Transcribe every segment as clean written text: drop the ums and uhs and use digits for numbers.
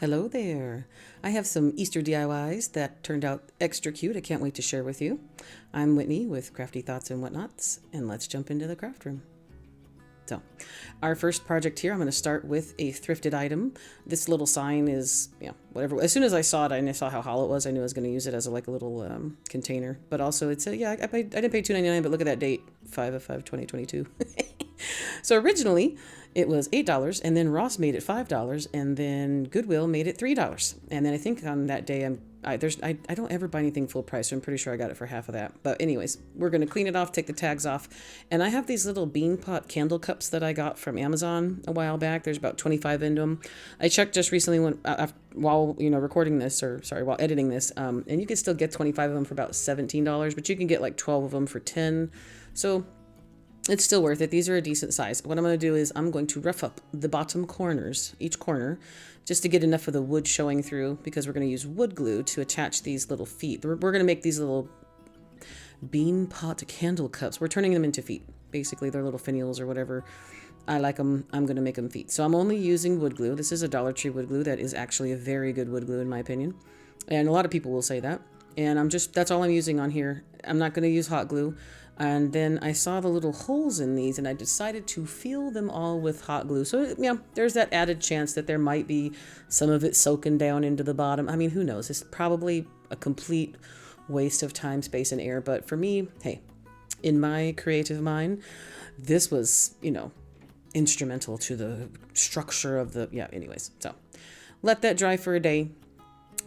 Hello there. I have some Easter DIYs that turned out extra cute. I can't wait to share with you. I'm Whitney with Crafty Thoughts and Whatnots, and let's jump into the craft room. So, our first project here, I'm going to start with a thrifted item. This little sign is, whatever. As soon as I saw it, I saw how hollow it was. I knew I was going to use it as a little container. But also, it's a, I didn't pay $2.99, but look at that date, 5/5/2022. So originally it was $8, and then Ross made it $5, and then Goodwill made it $3. And then I think on that day I don't ever buy anything full price, so I'm pretty sure I got it for half of that. But anyways, we're gonna clean it off, take the tags off, and I have these little bean pot candle cups that I got from Amazon a while back. There's about 25 in them. I checked just recently while recording this, while editing this, and you can still get 25 of them for about $17, but you can get like 12 of them for 10. So it's still worth it. These are a decent size. What I'm going to do is I'm going to rough up the bottom corners, each corner, just to get enough of the wood showing through, because we're going to use wood glue to attach these little feet. We're going to make these little bean pot candle cups. We're turning them into feet. Basically, they're little finials or whatever. I like them. I'm going to make them feet. So I'm only using wood glue. This is a Dollar Tree wood glue that is actually a very good wood glue in my opinion. And a lot of people will say that. And that's all I'm using on here. I'm not going to use hot glue. And then I saw the little holes in these, and I decided to fill them all with hot glue. So, there's that added chance that there might be some of it soaking down into the bottom. I mean, who knows? It's probably a complete waste of time, space, and air. But for me, hey, in my creative mind, this was, instrumental to the structure of anyways. So let that dry for a day.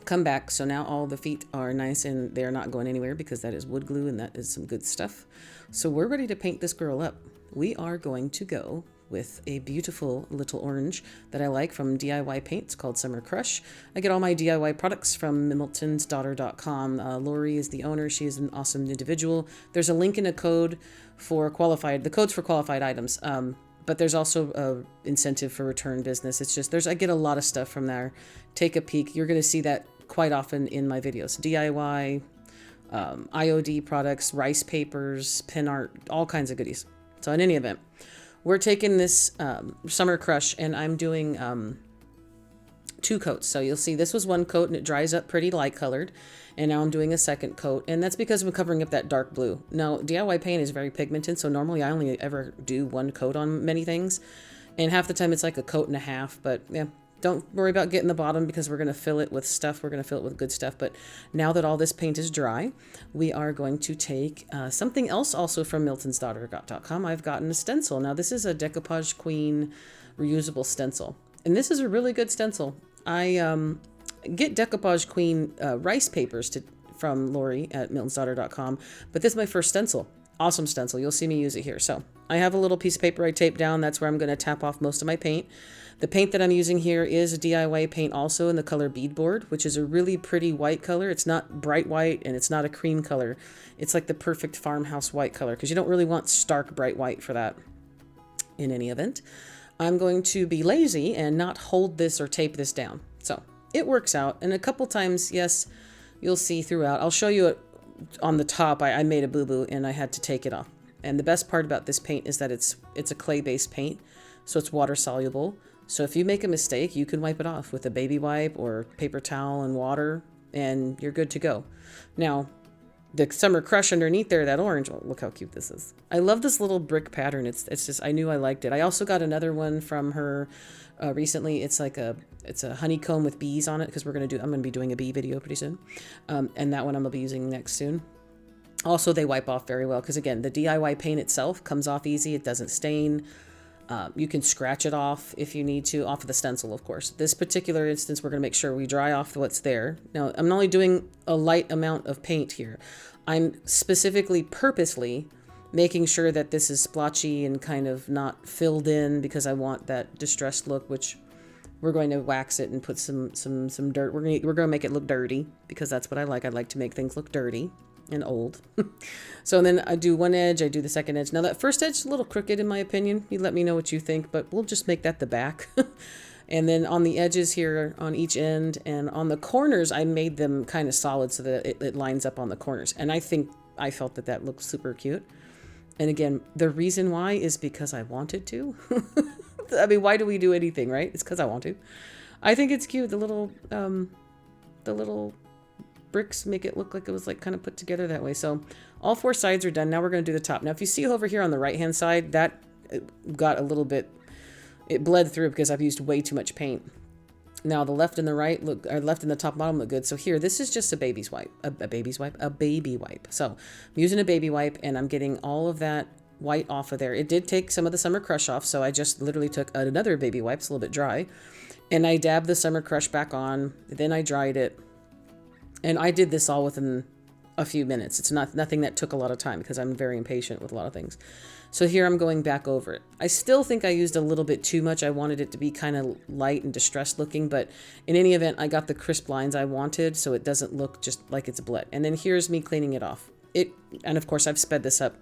Come back. So now all the feet are nice and they're not going anywhere because that is wood glue and that is some good stuff. So we're ready to paint this girl up. We are going to go with a beautiful little orange that I like from DIY Paints called Summer Crush. I get all my DIY products from miltonsdaughter.com. Lori is the owner. She is an awesome individual. There's a link in a code for the codes for qualified items. But there's also a incentive for return business. It's just, I get a lot of stuff from there. Take a peek. You're going to see that quite often in my videos. DIY, IOD products, rice papers, pin art, all kinds of goodies. So in any event, we're taking this Summer Crush and I'm doing 2 coats. So you'll see this was 1 coat and it dries up pretty light colored. And now I'm doing a 2nd coat, and that's because I'm covering up that dark blue. Now, DIY paint is very pigmented, so normally I only ever do 1 coat on many things. And half the time it's like a coat and a half, but don't worry about getting the bottom because we're going to fill it with stuff. We're going to fill it with good stuff. But now that all this paint is dry, we are going to take something else also from miltonsdaughter.com. I've gotten a stencil. Now, this is a Decoupage Queen reusable stencil, and this is a really good stencil. I get Decoupage Queen rice papers from Lori at miltonsdaughter.com, but this is my first stencil. Awesome stencil. You'll see me use it here. So I have a little piece of paper I taped down. That's where I'm going to tap off most of my paint. The paint that I'm using here is a DIY paint also in the color Beadboard, which is a really pretty white color. It's not bright white and it's not a cream color. It's like the perfect farmhouse white color because you don't really want stark bright white for that. In any event, I'm going to be lazy and not hold this or tape this down. So it works out. And a couple times, yes, you'll see throughout. I'll show you it on the top. I made a boo-boo and I had to take it off. And the best part about this paint is that it's a clay-based paint, so it's water soluble. So if you make a mistake, you can wipe it off with a baby wipe or paper towel and water, and you're good to go. Now, the Summer Crush underneath there, that orange, oh, look how cute this is. I love this little brick pattern. It's just, I knew I liked it. I also got another one from her recently. It's a honeycomb with bees on it because I'm going to be doing a bee video pretty soon. And that one I'm going to be using next soon. Also, they wipe off very well because, again, the DIY paint itself comes off easy. It doesn't stain. You can scratch it off if you need to, off of the stencil, of course. This particular instance, we're going to make sure we dry off what's there. Now, I'm not only doing a light amount of paint here. I'm specifically, purposely making sure that this is splotchy and kind of not filled in because I want that distressed look, which we're going to wax it and put some dirt. We're going to make it look dirty because that's what I like. I like to make things look dirty and old. So then I do one edge, I do the second edge. Now that first edge is a little crooked in my opinion. You let me know what you think, but we'll just make that the back. And then on the edges here on each end and on the corners, I made them kind of solid so that it lines up on the corners. And I felt that looked super cute. And again, the reason why is because I wanted to. I mean, why do we do anything, right? It's because I want to. I think it's cute. The little bricks make it look like it was like kind of put together that way. So all 4 sides are done. Now we're going to do the top. Now, if you see over here on the right hand side, that got a little bit, it bled through because I've used way too much paint. Now the left and the right look, or left and the top and bottom look good. So here, this is just a baby's wipe, a baby wipe. So I'm using a baby wipe and I'm getting all of that white off of there. It did take some of the summer crush off. So I just literally took another baby wipe, it's a little bit dry, and I dabbed the summer crush back on. Then I dried it. And I did this all within a few minutes. It's nothing that took a lot of time because I'm very impatient with a lot of things. So here I'm going back over it. I still think I used a little bit too much. I wanted it to be kind of light and distressed looking, but in any event, I got the crisp lines I wanted so it doesn't look just like it's bled. And then here's me cleaning it off. And of course I've sped this up,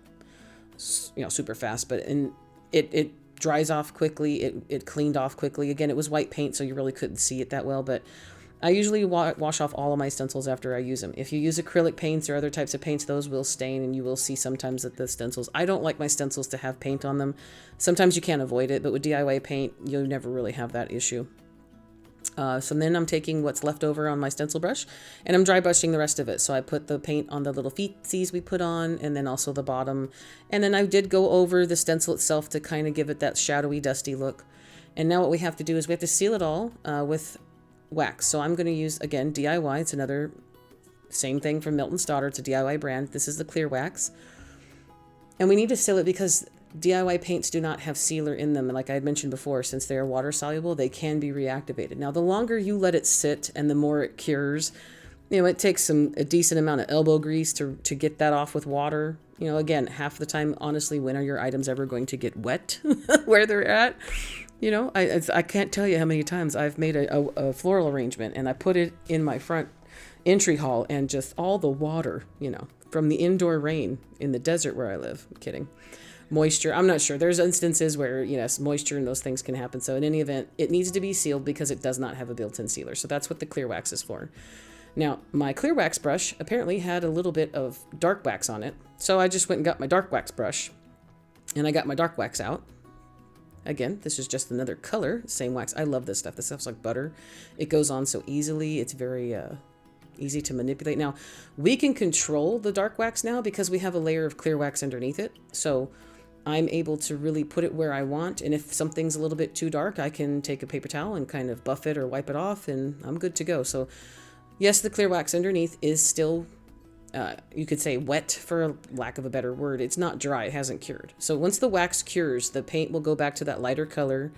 super fast, but it dries off quickly. It cleaned off quickly. Again, it was white paint, so you really couldn't see it that well, but I usually wash off all of my stencils after I use them. If you use acrylic paints or other types of paints, those will stain, and you will see sometimes that the stencils, I don't like my stencils to have paint on them. Sometimes you can't avoid it, but with DIY paint, you'll never really have that issue. So then I'm taking what's left over on my stencil brush and I'm dry brushing the rest of it. So I put the paint on the little feetsies we put on, and then also the bottom. And then I did go over the stencil itself to kind of give it that shadowy, dusty look. And now what we have to do is we have to seal it all with wax. So I'm going to use, again, DIY. It's another same thing from Milton Stoddard. It's a DIY brand. This is the clear wax. And we need to seal it because DIY paints do not have sealer in them. And like I had mentioned before, since they are water soluble, they can be reactivated. Now, the longer you let it sit and the more it cures, it takes a decent amount of elbow grease to get that off with water. Again, half the time, honestly, when are your items ever going to get wet where they're at? I can't tell you how many times I've made a floral arrangement and I put it in my front entry hall and just all the water, from the indoor rain in the desert where I live. I'm kidding. Moisture, I'm not sure. There's instances where, moisture and those things can happen. So in any event, it needs to be sealed because it does not have a built-in sealer. So that's what the clear wax is for. Now, my clear wax brush apparently had a little bit of dark wax on it. So I just went and got my dark wax brush and I got my dark wax out. Again, this is just another color, same wax. I love this stuff. This stuff's like butter. It goes on so easily. It's very easy to manipulate. Now, we can control the dark wax now because we have a layer of clear wax underneath it. So I'm able to really put it where I want. And if something's a little bit too dark, I can take a paper towel and kind of buff it or wipe it off and I'm good to go. So yes, the clear wax underneath is still you could say wet for lack of a better word. It's not dry. It hasn't cured. So once the wax cures, the paint will go back to that lighter color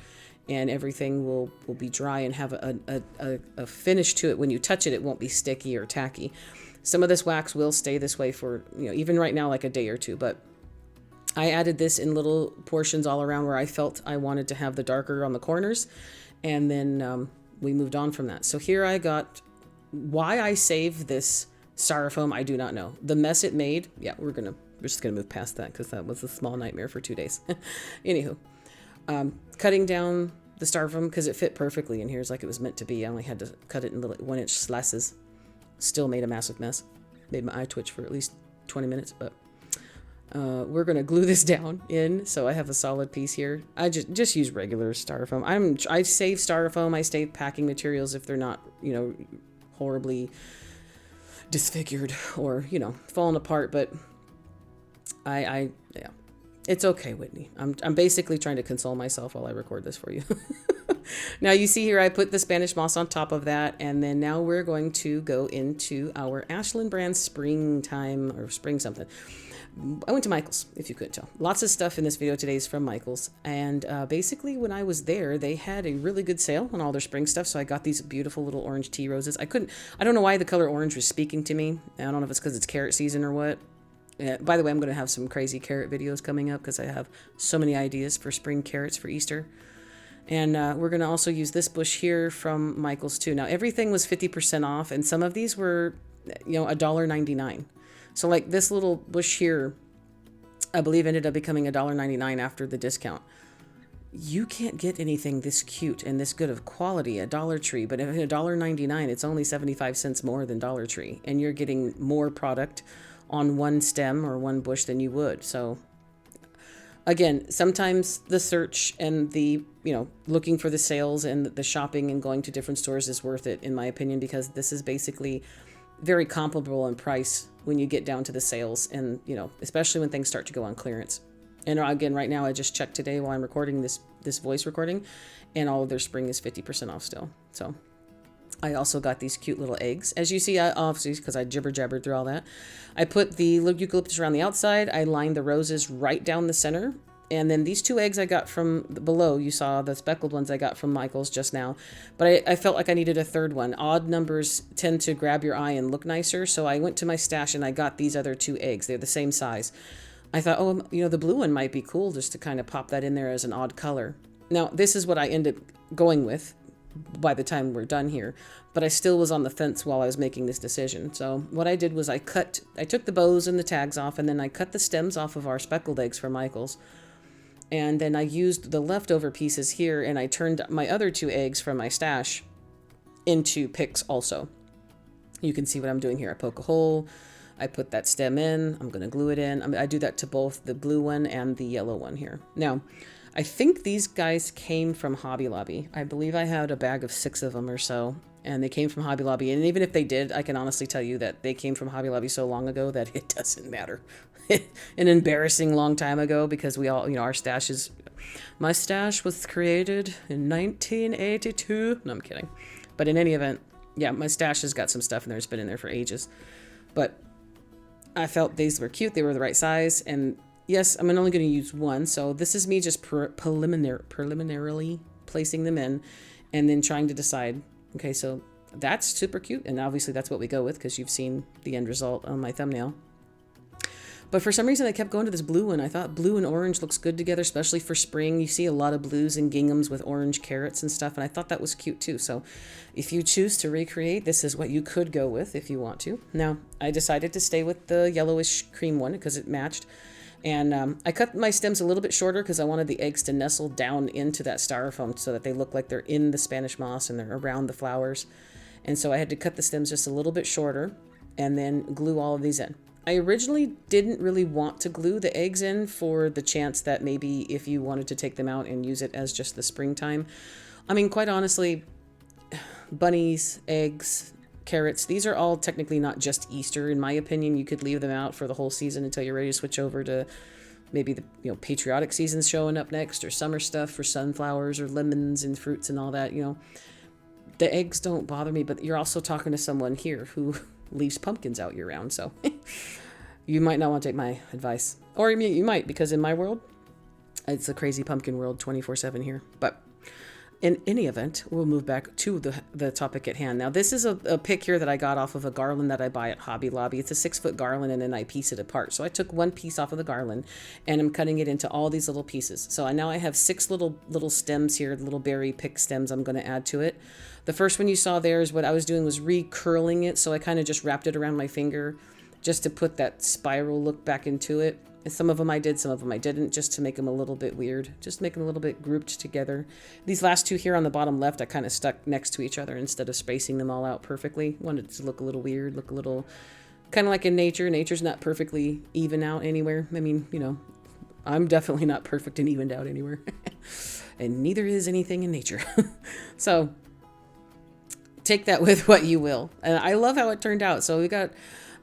and everything will be dry and have a finish to it. When you touch it, it won't be sticky or tacky. Some of this wax will stay this way for, even right now, like a day or two. But I added this in little portions all around where I felt I wanted to have the darker on the corners. And then we moved on from that. So here I got, why I saved this styrofoam, I do not know. The mess it made, yeah, we're just gonna move past that because that was a small nightmare for 2 days. Anywho, cutting down the styrofoam because it fit perfectly in here is like it was meant to be. I only had to cut it in little 1-inch slices. Still made a massive mess. Made my eye twitch for at least 20 minutes, but we're gonna glue this down in so I have a solid piece here. I just use regular styrofoam. I save styrofoam. I save packing materials if they're not horribly disfigured or falling apart, but yeah, it's okay, Whitney. I'm basically trying to console myself while I record this for you. Now you see here I put the Spanish moss on top of that, and then now we're going to go into our Ashland brand springtime or spring something. I went to Michael's, if you couldn't tell. Lots of stuff in this video today is from Michael's. And basically when I was there, they had a really good sale on all their spring stuff. So I got these beautiful little orange tea roses. I don't know why the color orange was speaking to me. I don't know if it's because it's carrot season or what. By the way, I'm going to have some crazy carrot videos coming up because I have so many ideas for spring carrots for Easter. And we're going to also use this bush here from Michael's too. Now everything was 50% off and some of these were, $1.99. So like this little bush here, I believe ended up becoming $1.99 after the discount. You can't get anything this cute and this good of quality at Dollar Tree, but at $1.99, it's only 75 cents more than Dollar Tree. And you're getting more product on one stem or one bush than you would. So Again, sometimes the search and the, looking for the sales and the shopping and going to different stores is worth it, in my opinion, because this is basically very comparable in price when you get down to the sales and, especially when things start to go on clearance. And again, right now, I just checked today while I'm recording this voice recording, and all of their spring is 50% off still. So I also got these cute little eggs. As you see, obviously, because I jibber-jabbered through all that, I put the eucalyptus around the outside. I lined the roses right down the center. And then these 2 eggs I got from below, you saw the speckled ones I got from Michael's just now. But I felt like I needed a third one. Odd numbers tend to grab your eye and look nicer. So I went to my stash and I got these other 2 eggs. They're the same size. I thought, the blue one might be cool just to kind of pop that in there as an odd color. Now, this is what I ended up going with by the time we're done here, but I still was on the fence while I was making this decision. So what I did was I took the bows and the tags off, and then I cut the stems off of our speckled eggs for Michael's. And then I used the leftover pieces here, and I turned my other 2 eggs from my stash into picks also. You can see what I'm doing here. I poke a hole, I put that stem in, I'm going to glue it in. I do that to both the blue one and the yellow one here. Now, I think these guys came from Hobby Lobby. I believe I had a bag of 6 of them or so, and they came from Hobby Lobby. And even if they did, I can honestly tell you that they came from Hobby Lobby so long ago that it doesn't matter. An embarrassing long time ago, because we all, our stash is... My stash was created in 1982. No, I'm kidding. But in any event, yeah, my stash has got some stuff in there. It's been in there for ages. But I felt these were cute. They were the right size, and yes, I'm only going to use one, so this is me just preliminarily placing them in and then trying to decide, okay, so that's super cute, and obviously that's what we go with because you've seen the end result on my thumbnail. But for some reason I kept going to this blue one. I thought blue and orange looks good together, especially for spring. You see a lot of blues and ginghams with orange carrots and stuff, and I thought that was cute too. So if you choose to recreate, this is what you could go with if you want to. Now, I decided to stay with the yellowish cream one because it matched. And I cut my stems a little bit shorter because I wanted the eggs to nestle down into that styrofoam so that they look like they're in the Spanish moss and they're around the flowers. And so I had to cut the stems just a little bit shorter and then glue all of these in. I originally didn't really want to glue the eggs in for the chance that maybe if you wanted to take them out and use it as just the springtime. I mean, quite honestly, bunnies, eggs, carrots, these are all technically not just Easter. In my opinion, you could leave them out for the whole season until you're ready to switch over to maybe the patriotic seasons showing up next, or summer stuff for sunflowers or lemons and fruits and all that. The eggs don't bother me, but you're also talking to someone here who leaves pumpkins out year round, so you might not want to take my advice, or you might, because in my world it's a crazy pumpkin world 24/7 here. But in any event, we'll move back to the topic at hand. Now, this is a pick here that I got off of a garland that I buy at Hobby Lobby. It's a 6-foot garland, and then I piece it apart. So I took one piece off of the garland, and I'm cutting it into all these little pieces. So now I have 6 little stems here, little berry pick stems I'm going to add to it. The first one you saw there is what I was doing was recurling it. So I kind of just wrapped it around my finger just to put that spiral look back into it. And some of them I did, some of them I didn't, just to make them a little bit weird, just make them a little bit grouped together. These last 2 here on the bottom left, I kind of stuck next to each other instead of spacing them all out perfectly. Wanted it to look a little weird, look a little kind of like in nature. Nature's not perfectly even out anywhere. I mean, I'm definitely not perfect and evened out anywhere. And neither is anything in nature. So take that with what you will. And I love how it turned out. So we got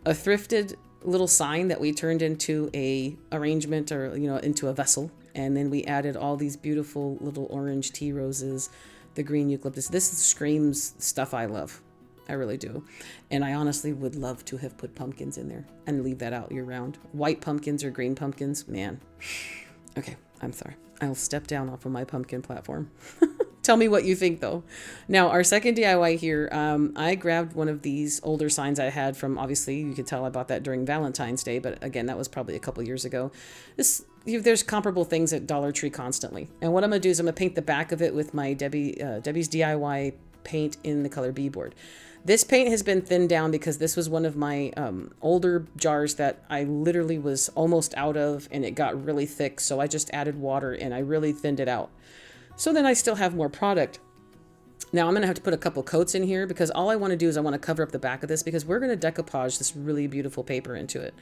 a thrifted little sign that we turned into a arrangement, or into a vessel, and then we added all these beautiful little orange tea roses, the green eucalyptus. This screams stuff I love. I really do. And I honestly would love to have put pumpkins in there and leave that out year round. White pumpkins or green pumpkins, man. Okay, I'm sorry. I'll step down off of my pumpkin platform. Tell me what you think, though. Now, our second DIY here, I grabbed one of these older signs I had from, obviously, you could tell I bought that during Valentine's Day, but again, that was probably a couple years ago. There's comparable things at Dollar Tree constantly. And what I'm going to do is I'm going to paint the back of it with my Debbie's DIY paint in the color B-board. This paint has been thinned down because this was one of my older jars that I literally was almost out of, and it got really thick, so I just added water and I really thinned it out. So then I still have more product. Now I'm going to have to put a couple coats in here because all I want to do is I want to cover up the back of this because we're going to decoupage this really beautiful paper into it.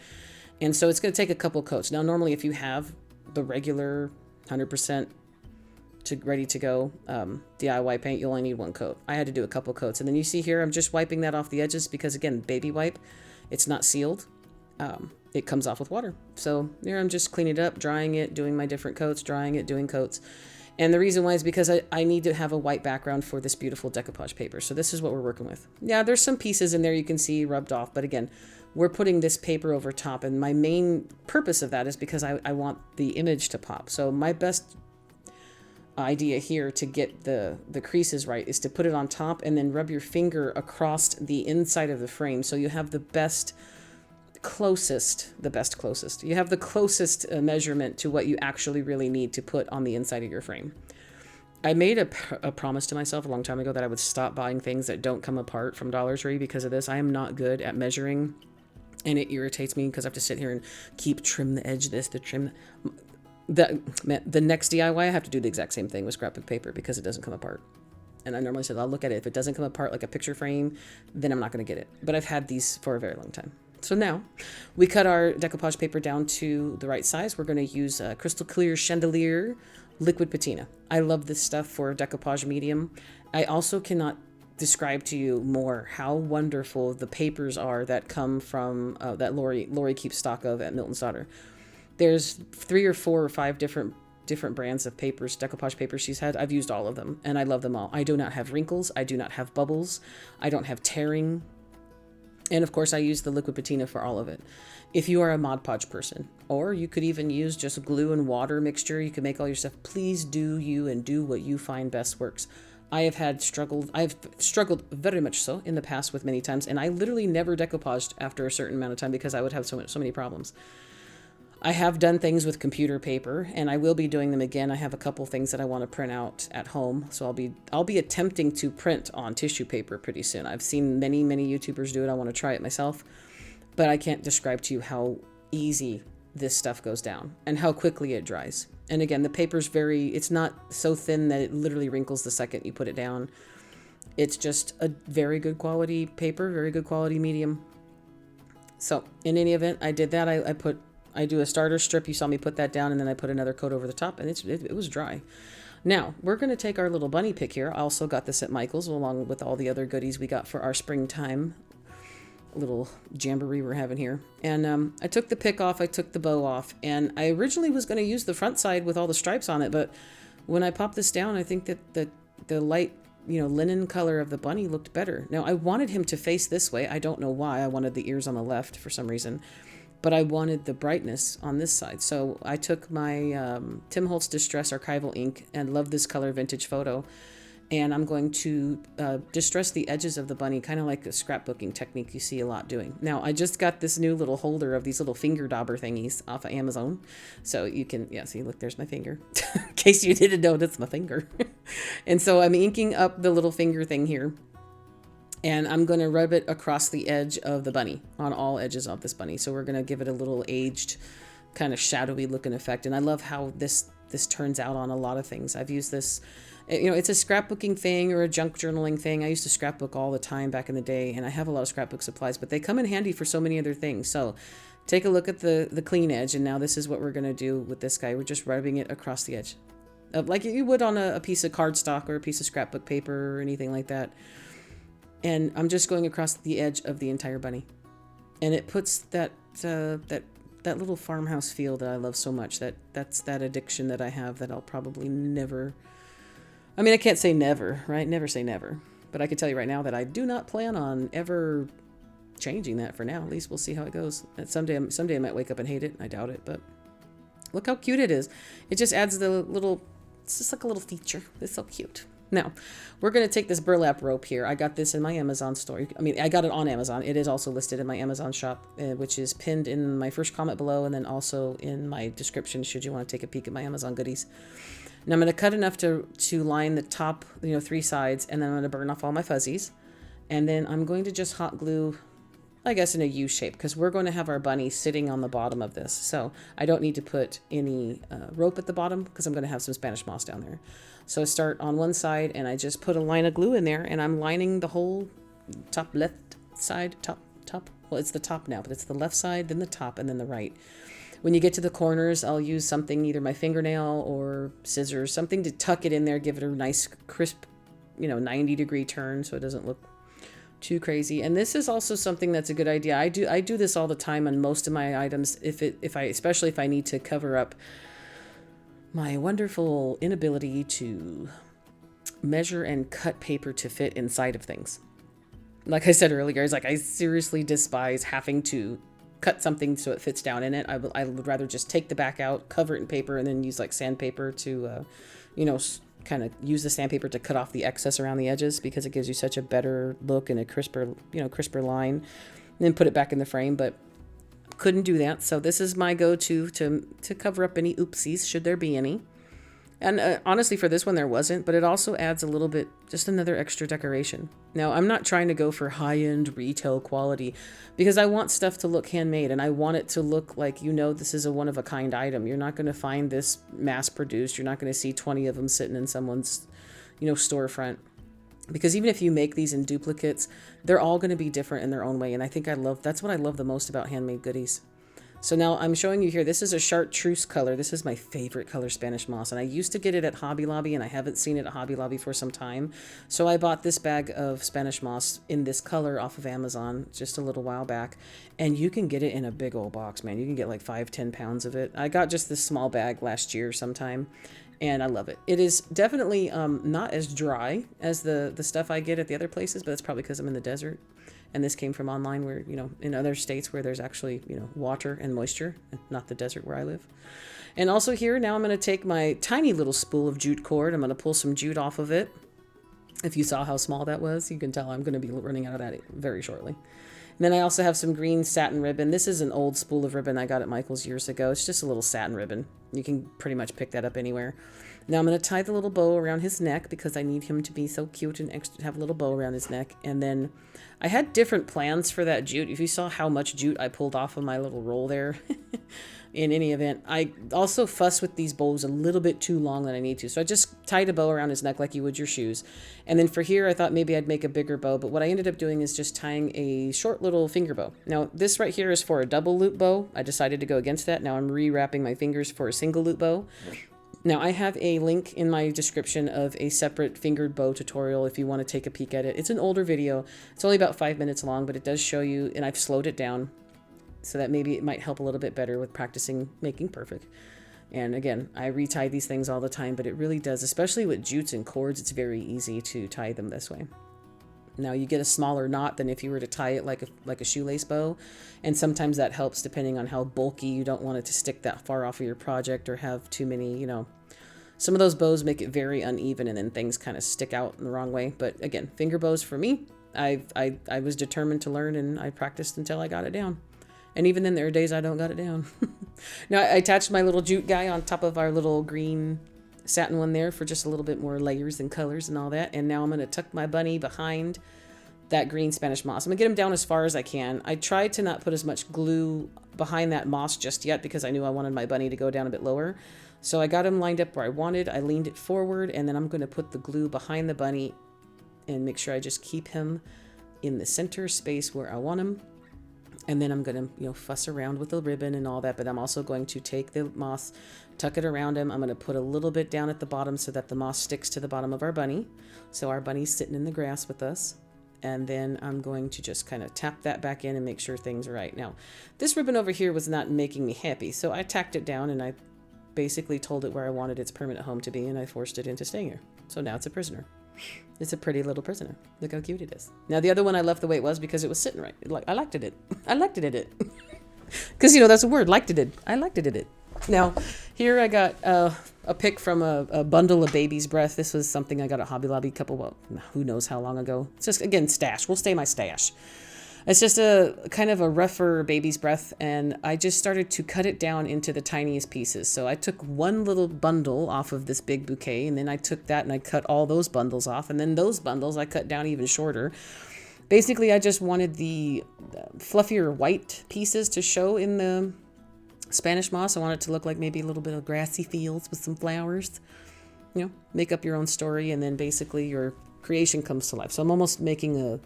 And so it's going to take a couple coats. Now, normally if you have the regular 100% to ready to go DIY paint, you only need one coat. I had to do a couple coats. And then you see here, I'm just wiping that off the edges because, again, baby wipe, it's not sealed. It comes off with water. So here I'm just cleaning it up, drying it, doing my different coats, drying it, doing coats. And the reason why is because I need to have a white background for this beautiful decoupage paper. So this is what we're working with. Yeah, there's some pieces in there you can see rubbed off. But again, we're putting this paper over top. And my main purpose of that is because I want the image to pop. So my best idea here to get the creases right is to put it on top and then rub your finger across the inside of the frame. So you have the closest you have the closest measurement to what you actually really need to put on the inside of your frame. I made a promise to myself a long time ago that I would stop buying things that don't come apart from Dollar Tree because of this. I am not good at measuring, and it irritates me because I have to sit here and keep trim the edge this, the trim the next DIY. I have to do the exact same thing with scrapbook paper because it doesn't come apart. And I normally said I'll look at it. If it doesn't come apart like a picture frame, then I'm not going to get it. But I've had these for a very long time. So now we cut our decoupage paper down to the right size. We're going to use a crystal clear chandelier liquid patina. I love this stuff for decoupage medium. I also cannot describe to you more how wonderful the papers are that come from that Lori keeps stock of at Milton Sauter. There's 3 or 4 or 5 different brands of papers, decoupage papers she's had. I've used all of them and I love them all. I do not have wrinkles. I do not have bubbles. I don't have tearing. And of course, I use the liquid patina for all of it. If you are a Mod Podge person, or you could even use just glue and water mixture, you can make all your stuff. Please do you and do what you find best works. I've struggled very much so in the past with many times, and I literally never decoupaged after a certain amount of time because I would have so many problems. I have done things with computer paper, and I will be doing them again. I have a couple things that I want to print out at home, so I'll be attempting to print on tissue paper pretty soon. I've seen many YouTubers do it. I want to try it myself, but I can't describe to you how easy this stuff goes down and how quickly it dries. And again, the paper's it's not so thin that it literally wrinkles the second you put it down. It's just a very good quality paper, very good quality medium. So in any event, I did that. I do a starter strip. You saw me put that down, and then I put another coat over the top, and it was dry. Now, we're going to take our little bunny pick here. I also got this at Michael's, along with all the other goodies we got for our springtime little jamboree we're having here. And I took the pick off, I took the bow off, and I originally was going to use the front side with all the stripes on it, but when I popped this down, I think that the light, linen color of the bunny looked better. Now, I wanted him to face this way. I don't know why. I wanted the ears on the left for some reason. But I wanted the brightness on this side. So I took my Tim Holtz Distress Archival ink and love this color vintage photo. And I'm going to distress the edges of the bunny, kind of like a scrapbooking technique you see a lot doing. Now, I just got this new little holder of these little finger dauber thingies off of Amazon. So you can, see, look, there's my finger. In case you didn't know, that's my finger. And so I'm inking up the little finger thing here. And I'm going to rub it across the edge of the bunny, on all edges of this bunny. So we're going to give it a little aged, kind of shadowy looking effect. And I love how this turns out on a lot of things. I've used this, it's a scrapbooking thing or a junk journaling thing. I used to scrapbook all the time back in the day, and I have a lot of scrapbook supplies, but they come in handy for so many other things. So take a look at the clean edge. And now this is what we're going to do with this guy. We're just rubbing it across the edge, like you would on a piece of cardstock or a piece of scrapbook paper or anything like that. And I'm just going across the edge of the entire bunny. And it puts that little farmhouse feel that I love so much. That's that addiction that I have that I'll probably never... I can't say never, right? Never say never. But I can tell you right now that I do not plan on ever changing that for now. At least we'll see how it goes. And someday I might wake up and hate it. I doubt it, but look how cute it is. It just adds it's just like a little feature. It's so cute. Now, we're going to take this burlap rope here. I got this in my Amazon store. I got it on Amazon. It is also listed in my Amazon shop, which is pinned in my first comment below and then also in my description should you want to take a peek at my Amazon goodies. Now, I'm going to cut enough to line the top, 3 sides, and then I'm going to burn off all my fuzzies. And then I'm going to just hot glue, I guess, in a U shape because we're going to have our bunny sitting on the bottom of this. So I don't need to put any rope at the bottom because I'm going to have some Spanish moss down there. So I start on one side and I just put a line of glue in there and I'm lining the whole top left side, top. Well, it's the top now, but it's the left side, then the top, and then the right When you get to the corners, I'll use something, either my fingernail or scissors, something to tuck it in there, give it a nice crisp, 90-degree turn so it doesn't look too crazy. And this is also something that's a good idea. I do this all the time on most of my items, especially if I need to cover up my wonderful inability to measure and cut paper to fit inside of things. Like I said earlier, it's like I seriously despise having to cut something so it fits down in it. I would rather just take the back out, cover it in paper, and then use like sandpaper to, kind of use the sandpaper to cut off the excess around the edges, because it gives you such a better look and a crisper line, and then put it back in the frame. But couldn't do that. So this is my go-to to cover up any oopsies, should there be any. And honestly, for this one, there wasn't, but it also adds a little bit, just another extra decoration. Now, I'm not trying to go for high-end retail quality, because I want stuff to look handmade, and I want it to look like, this is a one-of-a-kind item. You're not going to find this mass-produced. You're not going to see 20 of them sitting in someone's, storefront. Because even if you make these in duplicates, they're all going to be different in their own way. And I think that's what I love the most about handmade goodies. So now I'm showing you here, this is a chartreuse color. This is my favorite color, Spanish moss. And I used to get it at Hobby Lobby, and I haven't seen it at Hobby Lobby for some time. So I bought this bag of Spanish moss in this color off of Amazon just a little while back. And you can get it in a big old box, man. You can get like 5-10 pounds of it. I got just this small bag last year sometime, and I love it. It is definitely not as dry as the stuff I get at the other places, but that's probably because I'm in the desert. And this came from online where, in other states where there's actually, water and moisture, not the desert where I live. And also here, now I'm going to take my tiny little spool of jute cord. I'm going to pull some jute off of it. If you saw how small that was, you can tell I'm going to be running out of that very shortly. And then I also have some green satin ribbon. This is an old spool of ribbon I got at Michael's years ago. It's just a little satin ribbon. You can pretty much pick that up anywhere. Now I'm going to tie the little bow around his neck, because I need him to be so cute and have a little bow around his neck. And then I had different plans for that jute. If you saw how much jute I pulled off of my little roll there, in any event, I also fuss with these bows a little bit too long than I need to. So I just tied a bow around his neck like you would your shoes. And then for here, I thought maybe I'd make a bigger bow. But what I ended up doing is just tying a short little finger bow. Now this right here is for a double loop bow. I decided to go against that. Now I'm rewrapping my fingers for a single loop bow. Now, I have a link in my description of a separate fingered bow tutorial if you want to take a peek at it. It's an older video. It's only about 5 minutes long, but it does show you, and I've slowed it down so that maybe it might help a little bit better with practicing making perfect. And again, I retie these things all the time, but it really does, especially with jutes and cords, it's very easy to tie them this way. Now you get a smaller knot than if you were to tie it like a shoelace bow. And sometimes that helps depending on how bulky you don't want it to stick that far off of your project, or have too many, some of those bows make it very uneven, and then things kind of stick out in the wrong way. But again, finger bows for me, I was determined to learn, and I practiced until I got it down. And even then there are days I don't got it down. Now I attached my little jute guy on top of our little green satin one there for just a little bit more layers and colors and all that. And now I'm going to tuck my bunny behind that green Spanish moss. I'm going to get him down as far as I can. I tried to not put as much glue behind that moss just yet, because I knew I wanted my bunny to go down a bit lower. So I got him lined up where I wanted. I leaned it forward, and then I'm going to put the glue behind the bunny and make sure I just keep him in the center space where I want him. And then I'm going to, fuss around with the ribbon and all that. But I'm also going to take the moss, tuck it around him. I'm going to put a little bit down at the bottom so that the moss sticks to the bottom of our bunny. So our bunny's sitting in the grass with us. And then I'm going to just kind of tap that back in and make sure things are right. Now, this ribbon over here was not making me happy. So I tacked it down, and I basically told it where I wanted its permanent home to be. And I forced it into staying here. So now it's a prisoner. It's a pretty little prisoner. Look how cute it is. Now, the other one I left the way it was because it was sitting right. I liked it. I liked it. Because, that's a word. Liked it. I liked it. Now, here I got a pick from a bundle of baby's breath. This was something I got at Hobby Lobby who knows how long ago. It's just, again, stash. We'll stay my stash. It's just a kind of a rougher baby's breath, and I just started to cut it down into the tiniest pieces. So I took one little bundle off of this big bouquet, and then I took that and I cut all those bundles off, and then those bundles I cut down even shorter. Basically, I just wanted the fluffier white pieces to show in the Spanish moss. I wanted it to look like maybe a little bit of grassy fields with some flowers. Make up your own story, and then basically your creation comes to life. So I'm almost making a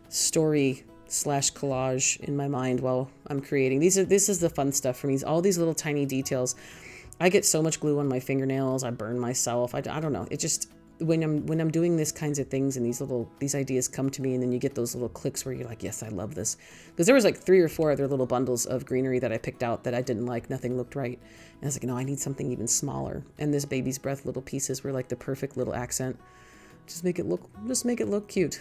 story slash collage in my mind while I'm creating. This is the fun stuff for me. All these little tiny details. I get so much glue on my fingernails. I burn myself. I don't know. It just, when I'm doing these kinds of things and these ideas come to me, and then you get those little clicks where you're like, yes, I love this. Because there was like 3 or 4 other little bundles of greenery that I picked out that I didn't like. Nothing looked right. And I was like, no, I need something even smaller. And this baby's breath little pieces were like the perfect little accent. Just make it look cute.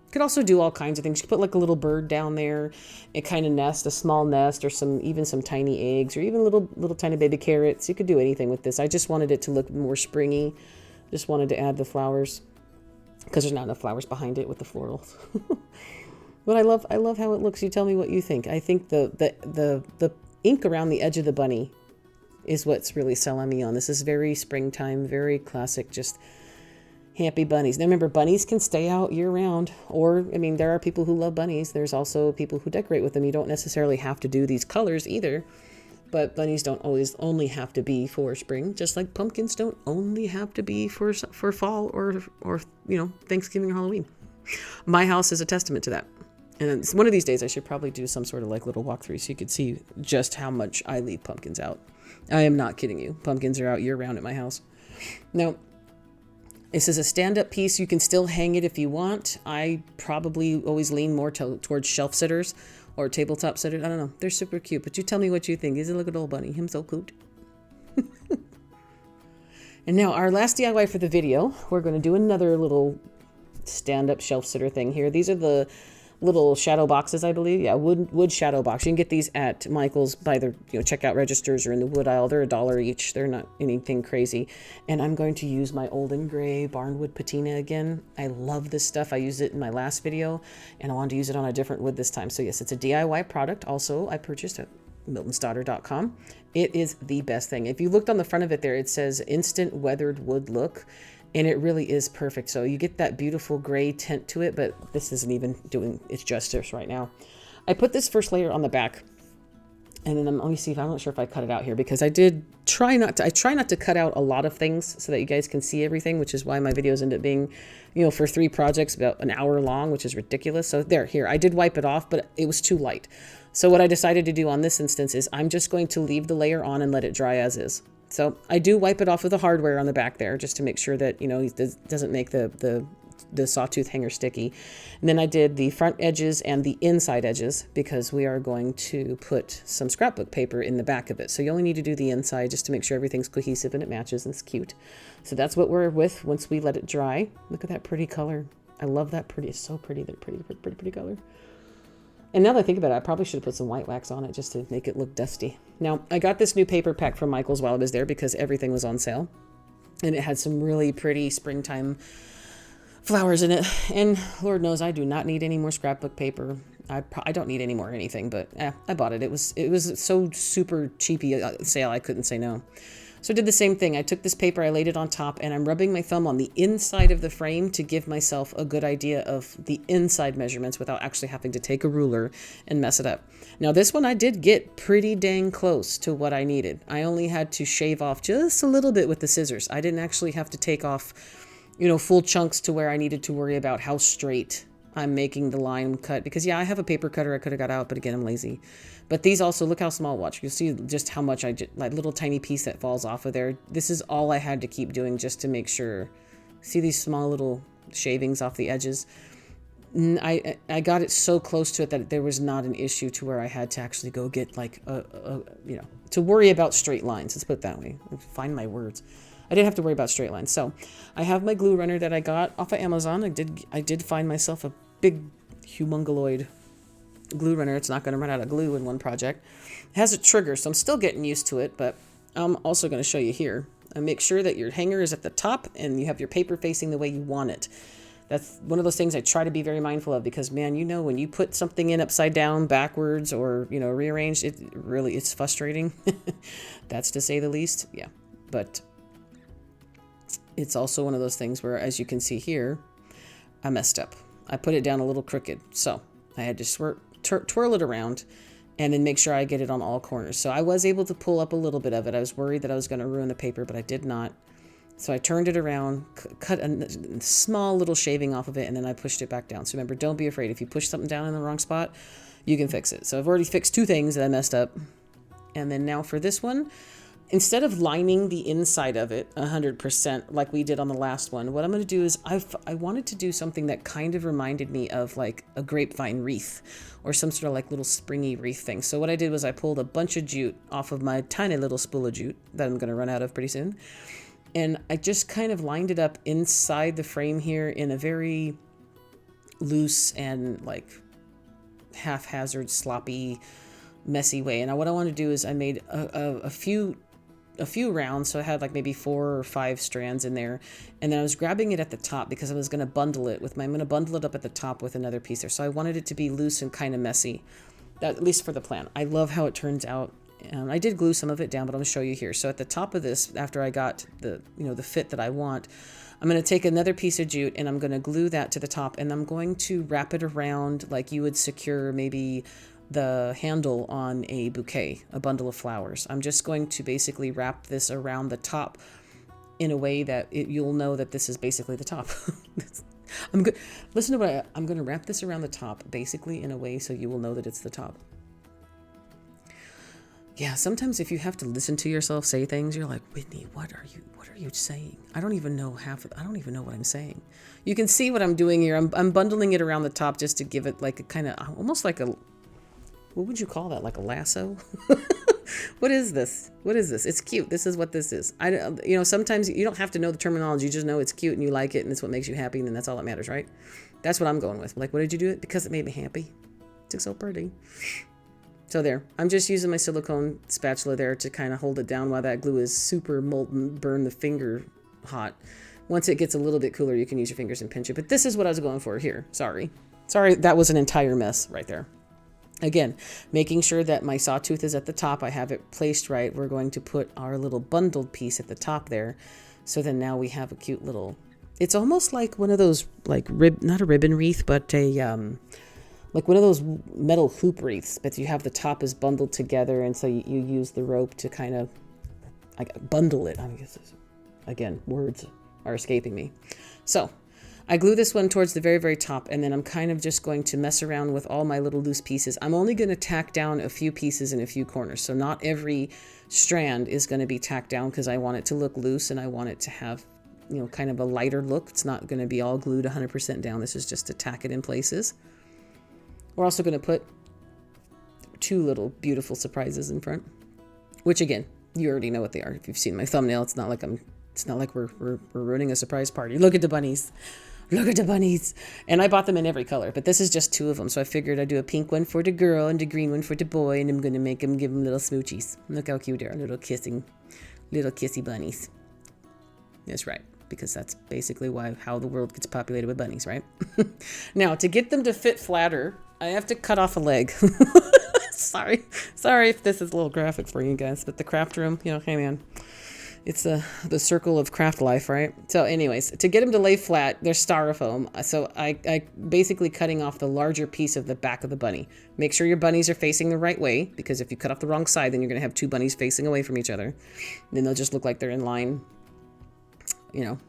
Could also do all kinds of things. You could put like a little bird down there, a kind of nest, a small nest, or even some tiny eggs, or even little tiny baby carrots. You could do anything with this. I just wanted it to look more springy. Just wanted to add the flowers because there's not enough flowers behind it with the florals. But I love how it looks. You tell me what you think. I think the ink around the edge of the bunny is what's really selling me on. This is very springtime, very classic, just happy bunnies. Now remember, bunnies can stay out year round, or, I mean, there are people who love bunnies. There's also people who decorate with them. You don't necessarily have to do these colors either, but bunnies don't always only have to be for spring, just like pumpkins don't only have to be for fall or Thanksgiving or Halloween. My house is a testament to that. And one of these days I should probably do some sort of like little walkthrough so you could see just how much I leave pumpkins out. I am not kidding you. Pumpkins are out year round at my house. Now, this is a stand-up piece. You can still hang it if you want. I probably always lean more towards shelf sitters or tabletop sitters. I don't know. They're super cute, but you tell me what you think. Is it look at old bunny? Him so cute. And now our last DIY for the video, we're going to do another little stand-up shelf sitter thing here. These are the little shadow boxes, I believe. Yeah, wood shadow box. You can get these at Michael's by the checkout registers or in the wood aisle. They're $1 each. They're not anything crazy. And I'm going to use my old and gray barnwood patina again. I love this stuff. I used it in my last video, and I wanted to use it on a different wood this time. So yes, it's a DIY product. Also, I purchased it at miltonsdaughter.com. It is the best thing. If you looked on the front of it there, it says instant weathered wood look. And it really is perfect. So you get that beautiful gray tint to it, but this isn't even doing its justice right now. I put this first layer on the back, and then let me see if I'm not sure if I cut it out here, because I try not to cut out a lot of things so that you guys can see everything, which is why my videos end up being, for 3 projects about an hour long, which is ridiculous. So here, I did wipe it off, but it was too light. So what I decided to do on this instance is I'm just going to leave the layer on and let it dry as is. So I do wipe it off with the hardware on the back there, just to make sure that, it doesn't make the sawtooth hanger sticky. And then I did the front edges and the inside edges, because we are going to put some scrapbook paper in the back of it. So you only need to do the inside just to make sure everything's cohesive and it matches and it's cute. So that's what we're with once we let it dry. Look at that pretty color. I love that pretty. It's so pretty. That pretty color. And now that I think about it, I probably should have put some white wax on it just to make it look dusty. Now, I got this new paper pack from Michael's while I was there because everything was on sale. And it had some really pretty springtime flowers in it. And Lord knows I do not need any more scrapbook paper. I don't need any more anything, but I bought it. It was so super cheapy sale, I couldn't say no. So I did the same thing. I took this paper, I laid it on top, and I'm rubbing my thumb on the inside of the frame to give myself a good idea of the inside measurements without actually having to take a ruler and mess it up. Now this one I did get pretty dang close to what I needed. I only had to shave off just a little bit with the scissors. I didn't actually have to take off, full chunks to where I needed to worry about how straight I'm making the line cut, because yeah, I have a paper cutter I could have got out, but again, I'm lazy. But these also, look how small, watch. You'll see just how much like little tiny piece that falls off of there. This is all I had to keep doing just to make sure. See these small little shavings off the edges? I got it so close to it that there was not an issue to where I had to actually go get like to worry about straight lines. Let's put it that way. Find my words. I didn't have to worry about straight lines. So I have my glue runner that I got off of Amazon. I did find myself a big humongoloid glue runner. It's not going to run out of glue in one project. It has a trigger, so I'm still getting used to it, but I'm also going to show you here. Make sure that your hanger is at the top and you have your paper facing the way you want it. That's one of those things I try to be very mindful of, because man, when you put something in upside down, backwards, or rearranged, it's frustrating. That's to say the least. Yeah, but it's also one of those things where, as you can see here, I messed up. I put it down a little crooked, so I had to twirl it around and then make sure I get it on all corners. So I was able to pull up a little bit of it. I was worried that I was going to ruin the paper, but I did not. So I turned it around, cut a small little shaving off of it, and then I pushed it back down. So remember, don't be afraid. If you push something down in the wrong spot, you can fix it. So I've already fixed 2 things that I messed up. And then now for this one, instead of lining the inside of it 100% like we did on the last one, what I'm going to do is I wanted to do something that kind of reminded me of like a grapevine wreath or some sort of like little springy wreath thing. So what I did was I pulled a bunch of jute off of my tiny little spool of jute that I'm going to run out of pretty soon. And I just kind of lined it up inside the frame here in a very loose and like haphazard, sloppy, messy way. And what I want to do is I made a few rounds. So I had like maybe 4 or 5 strands in there. And then I was grabbing it at the top because I was going to bundle it I'm going to bundle it up at the top with another piece there. So I wanted it to be loose and kind of messy, at least for the plan. I love how it turns out. I did glue some of it down, but I'm going to show you here. So at the top of this, after I got the fit that I want, I'm going to take another piece of jute and I'm going to glue that to the top, and I'm going to wrap it around like you would secure maybe the handle on a bouquet, a bundle of flowers. I'm just going to basically wrap this around the top in a way that you'll know that this is basically the top. Listen to what I'm going to wrap this around the top basically in a way so you will know that it's the top. Yeah, sometimes if you have to listen to yourself say things, you're like, Whitney, what are you saying? I don't even know what I'm saying. You can see what I'm doing here. I'm bundling it around the top just to give it like a kind of almost like a, what would you call that? Like a lasso? What is this? It's cute. This is what this is. Sometimes you don't have to know the terminology. You just know it's cute and you like it and it's what makes you happy, and then that's all that matters, right? That's what I'm going with. Like, what did you do it? Because it made me happy. It's so pretty. So there, I'm just using my silicone spatula there to kind of hold it down while that glue is super molten, burn the finger hot. Once it gets a little bit cooler, you can use your fingers and pinch it. But this is what I was going for here. Sorry, that was an entire mess right there. Again, making sure that my sawtooth is at the top. I have it placed right. We're going to put our little bundled piece at the top there. So then now we have a cute little, it's almost like one of those like not a ribbon wreath, but like one of those metal hoop wreaths, but you have the top is bundled together, and so you use the rope to kind of like bundle it. I guess again, words are escaping me. So I glue this one towards the very, very top, and then I'm kind of just going to mess around with all my little loose pieces. I'm only going to tack down a few pieces in a few corners, so not every strand is going to be tacked down because I want it to look loose and I want it to have, kind of a lighter look. It's not going to be all glued 100% down. This is just to tack it in places. We're also going to put 2 little beautiful surprises in front, which again, you already know what they are. If you've seen my thumbnail, it's not like we're ruining a surprise party. Look at the bunnies. Look at the bunnies. And I bought them in every color, but this is just 2 of them. So I figured I'd do a pink one for the girl and the green one for the boy, and I'm going to give them little smoochies. Look how cute they are, little kissy bunnies. That's right, because that's basically how the world gets populated with bunnies, right? Now, to get them to fit flatter, I have to cut off a leg. Sorry if this is a little graphic for you guys, but the craft room, hey man, it's the circle of craft life, right? So anyways, to get them to lay flat, they're styrofoam. So I basically cutting off the larger piece of the back of the bunny. Make sure your bunnies are facing the right way, because if you cut off the wrong side, then you're going to have 2 bunnies facing away from each other. Then they'll just look like they're in line,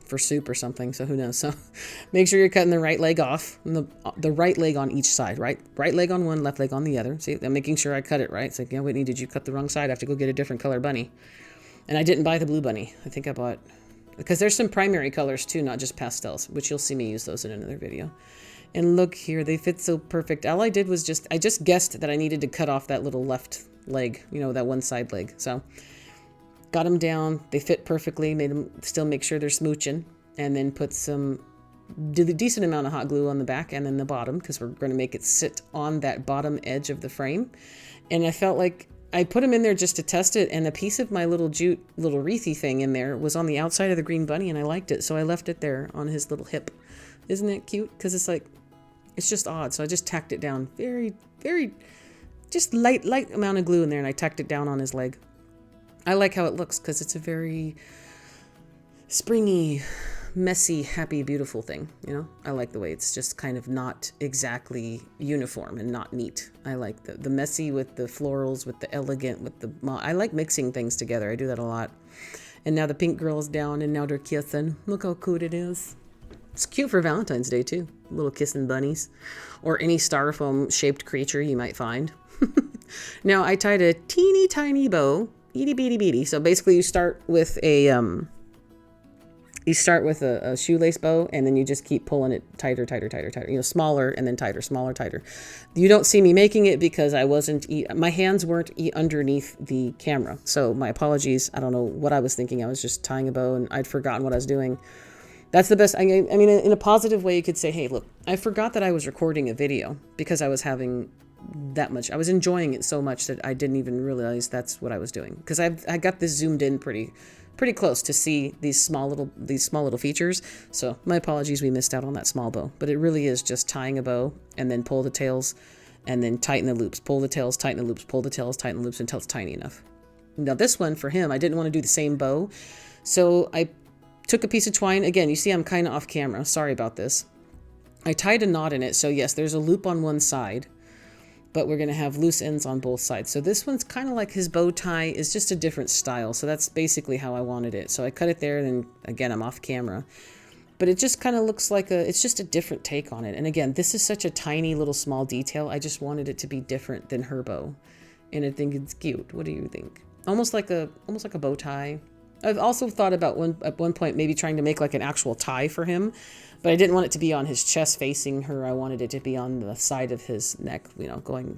for soup or something. So who knows? So make sure you're cutting the right leg off, and the right leg on each side, right? Right leg on one, left leg on the other. See, I'm making sure I cut it right. It's like, Whitney, did you cut the wrong side? I have to go get a different color bunny. And I didn't buy the blue bunny. I think I bought, because there's some primary colors too, not just pastels, which you'll see me use those in another video. And look here, they fit so perfect. All I did was I just guessed that I needed to cut off that little left leg, that one side leg. So got them down, they fit perfectly, made them still make sure they're smooching, and then put some decent amount of hot glue on the back and then the bottom, because we're going to make it sit on that bottom edge of the frame. And I felt like I put them in there just to test it, and a piece of my little jute, little wreathy thing in there was on the outside of the green bunny, and I liked it, so I left it there on his little hip. Isn't it cute? Because it's just odd, so I just tacked it down. Very, very, just light amount of glue in there, and I tacked it down on his leg. I like how it looks because it's a very springy, messy, happy, beautiful thing. I like the way it's just kind of not exactly uniform and not neat. I like the messy with the florals, with the elegant, with the, I like mixing things together. I do that a lot. And now the pink girl is down and now they're kissing. Look how cute it is. It's cute for Valentine's Day too. Little kissing bunnies or any styrofoam shaped creature you might find. Now I tied a teeny tiny bow, itty bitty bitty. So basically you start with a shoelace bow, and then you just keep pulling it tighter, tighter, tighter, tighter, smaller and then tighter, smaller, tighter. You don't see me making it because my hands weren't underneath the camera. So my apologies. I don't know what I was thinking. I was just tying a bow and I'd forgotten what I was doing. That's the best. I mean, in a positive way, you could say, hey, look, I forgot that I was recording a video because I was having that much. I was enjoying it so much that I didn't even realize that's what I was doing. Because I got this zoomed in pretty close to see these small little features. So my apologies, we missed out on that small bow. But it really is just tying a bow and then pull the tails and then tighten the loops. Pull the tails, tighten the loops, pull the tails, tighten the loops until it's tiny enough. Now this one for him, I didn't want to do the same bow. So I took a piece of twine. Again, you see I'm kind of off camera. Sorry about this. I tied a knot in it. So yes, there's a loop on one side, but we're going to have loose ends on both sides. So this one's kind of like his bow tie is just a different style. So that's basically how I wanted it. So I cut it there, and then again, I'm off camera, but it just kind of looks like it's just a different take on it. And again, this is such a tiny little small detail. I just wanted it to be different than her bow. And I think it's cute. What do you think? Almost like a bow tie. I've also thought about at one point maybe trying to make like an actual tie for him, but I didn't want it to be on his chest facing her. I wanted it to be on the side of his neck,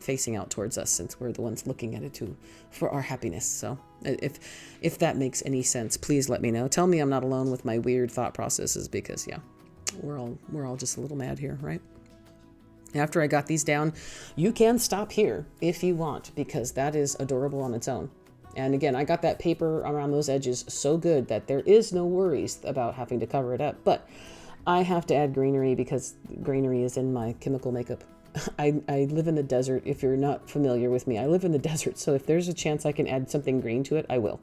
facing out towards us, since we're the ones looking at it too for our happiness. So if that makes any sense, please let me know. Tell me I'm not alone with my weird thought processes, because yeah, we're all just a little mad here, right? After I got these down, you can stop here if you want, because that is adorable on its own. And again, I got that paper around those edges so good that there is no worries about having to cover it up. But I have to add greenery because greenery is in my chemical makeup. I live in the desert. If you're not familiar with me, I live in the desert. So if there's a chance I can add something green to it, I will.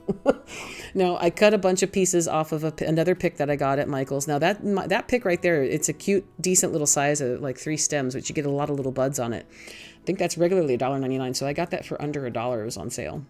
Now, I cut a bunch of pieces off of another pick that I got at Michael's. Now, that pick right there, it's a cute, decent little size of like 3 stems, which you get a lot of little buds on it. I think that's regularly $1.99. So I got that for under $1. It was on sale.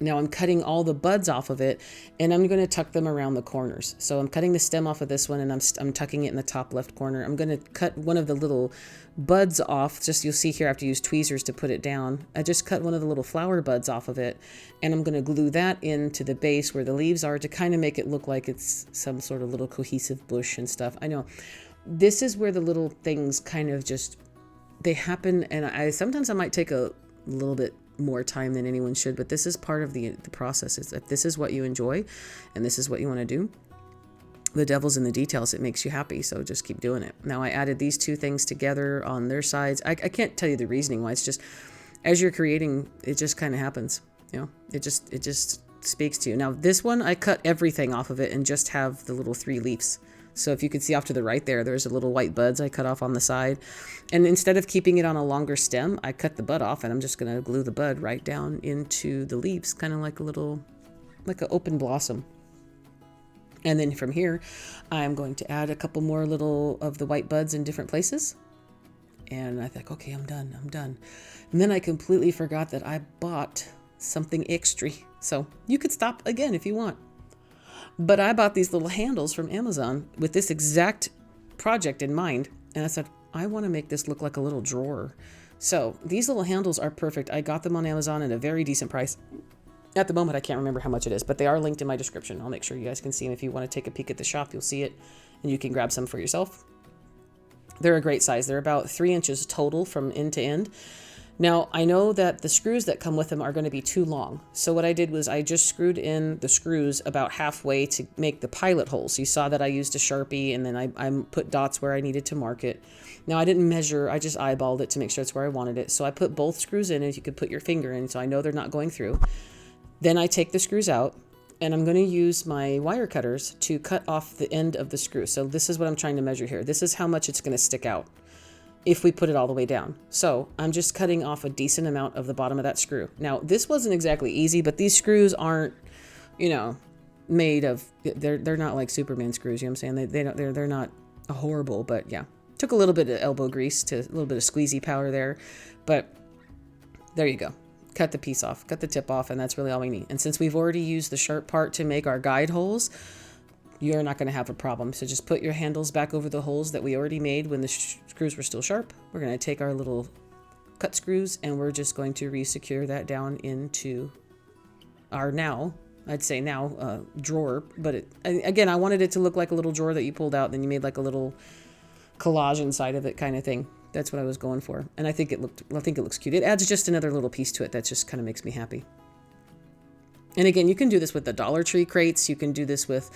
Now I'm cutting all the buds off of it, and I'm going to tuck them around the corners. So I'm cutting the stem off of this one, and I'm tucking it in the top left corner. I'm going to cut one of the little buds off. Just you'll see here, I have to use tweezers to put it down. I just cut one of the little flower buds off of it, and I'm going to glue that into the base where the leaves are to kind of make it look like it's some sort of little cohesive bush and stuff. I know this is where the little things kind of just, they happen, and sometimes I might take a little bit more time than anyone should, but this is part of the process. Is if this is what you enjoy and this is what you want to do, the devil's in the details. It makes you happy, so just keep doing it. Now I added these two things together on their sides. I can't tell you the reasoning why. It's just as you're creating, it just kind of happens. It just speaks to you. Now this one, I cut everything off of it and just have the little 3 leaves. So if you could see off to the right there's a little white buds I cut off on the side. And instead of keeping it on a longer stem, I cut the bud off, and I'm just going to glue the bud right down into the leaves, kind of like an open blossom. And then from here, I'm going to add a couple more little of the white buds in different places. And I think, okay, I'm done. And then I completely forgot that I bought something extra. So you could stop again if you want. But I bought these little handles from Amazon with this exact project in mind. And I said, I want to make this look like a little drawer. So these little handles are perfect. I got them on Amazon at a very decent price. At the moment, I can't remember how much it is, but they are linked in my description. I'll make sure you guys can see them. If you want to take a peek at the shop, you'll see it, and you can grab some for yourself. They're a great size. They're about 3 inches total from end to end. Now, I know that the screws that come with them are going to be too long. So what I did was I just screwed in the screws about halfway to make the pilot holes. You saw that I used a Sharpie, and then I put dots where I needed to mark it. Now, I didn't measure. I just eyeballed it to make sure it's where I wanted it. So I put both screws in, as you could put your finger in, so I know they're not going through. Then I take the screws out, and I'm going to use my wire cutters to cut off the end of the screw. So this is what I'm trying to measure here. This is how much it's going to stick out if we put it all the way down. So I'm just cutting off a decent amount of the bottom of that screw. Now, this wasn't exactly easy, but these screws aren't, made of, they're not like Superman screws, you know what I'm saying? They're not horrible, but yeah. Took a little bit of elbow grease, to a little bit of squeezy powder there, but there you go. cut the piece off, cut the tip off, and that's really all we need. And since we've already used the sharp part to make our guide holes, you're not going to have a problem. So just put your handles back over the holes that we already made when the screws were still sharp. We're going to take our little cut screws and we're just going to re-secure that down into our drawer. But again, I wanted it to look like a little drawer that you pulled out and then you made like a little collage inside of it kind of thing. That's what I was going for. And I think it looks cute. It adds just another little piece to it that just kind of makes me happy. And again, you can do this with the Dollar Tree crates. You can do this with,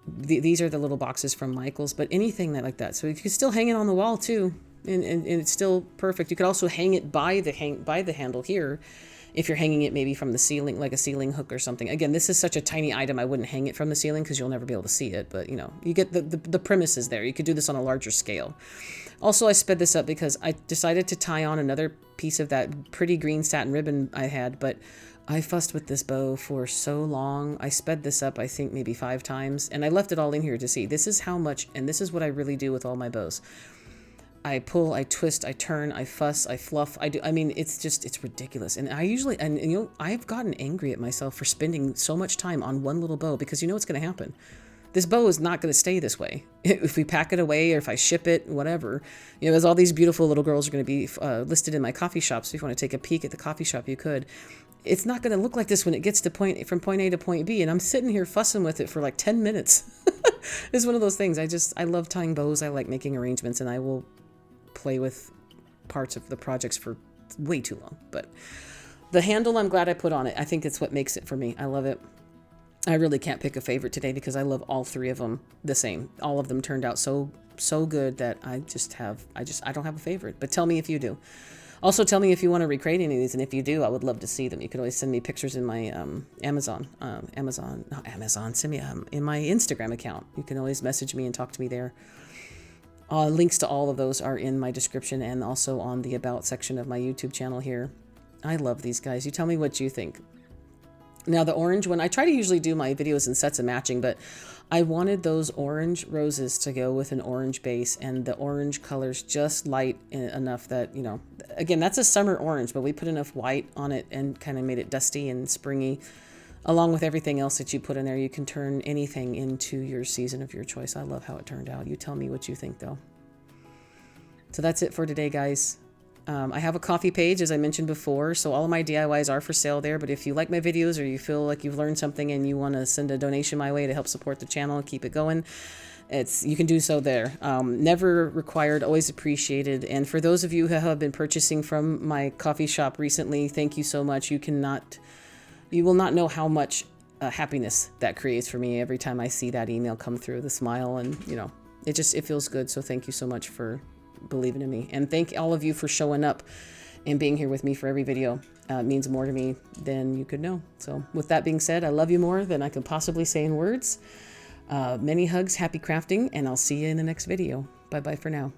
these are the little boxes from Michael's, but anything that like that. So you can still hang it on the wall too. And it's still perfect. You could also hang it by the handle here if you're hanging it maybe from the ceiling, like a ceiling hook or something. Again, this is such a tiny item, I wouldn't hang it from the ceiling because you'll never be able to see it. But, you know, you get the premises there. You could do this on a larger scale. Also, I sped this up because I decided to tie on another piece of that pretty green satin ribbon I had, but I fussed with this bow for so long. I sped this up, I think, maybe 5 times, and I left it all in here to see. This is how much, and this is what I really do with all my bows. I pull, I twist, I turn, I fuss, I fluff, I mean, it's ridiculous. And I've gotten angry at myself for spending so much time on one little bow because you know what's going to happen. This bow is not going to stay this way. If we pack it away or if I ship it, whatever, you know, as all these beautiful little girls are going to be listed in my coffee shop. So if you want to take a peek at the coffee shop, you could. It's not going to look like this when it gets to from point A to point B. And I'm sitting here fussing with it for like 10 minutes. It's one of those things. I love tying bows. I like making arrangements and I will play with parts of the projects for way too long. But the handle, I'm glad I put on it. I think it's what makes it for me. I love it. I really can't pick a favorite today because I love all 3 of them the same. All of them turned out so good that I don't have a favorite. But tell me if you do. Also, tell me if you want to recreate any of these, and if you do, I would love to see them. You can always send me pictures in my in my Instagram account. You can always message me and talk to me there. Links to all of those are in my description and also on the About section of my YouTube channel here. I love these guys. You tell me what you think. Now, the orange one, I try to usually do my videos in sets of matching, but I wanted those orange roses to go with an orange base, and the orange color's just light enough that, you know, again, that's a summer orange, but we put enough white on it and kind of made it dusty and springy. Along with everything else that you put in there, you can turn anything into your season of your choice. I love how it turned out. You tell me what you think, though. So that's it for today, guys. I have a coffee page, as I mentioned before, so all of my DIYs are for sale there. But if you like my videos or you feel like you've learned something and you want to send a donation my way to help support the channel and keep it going, you can do so there. Never required, always appreciated. And for those of you who have been purchasing from my coffee shop recently, thank you so much. You will not know how much happiness that creates for me every time I see that email come through, the smile, and you know, it feels good. So thank you so much for believing in me, and thank all of you for showing up and being here with me for every video. It means more to me than you could know. So with that being said, I love you more than I could possibly say in words. Many hugs, happy crafting, and I'll see you in the next video. Bye bye for now.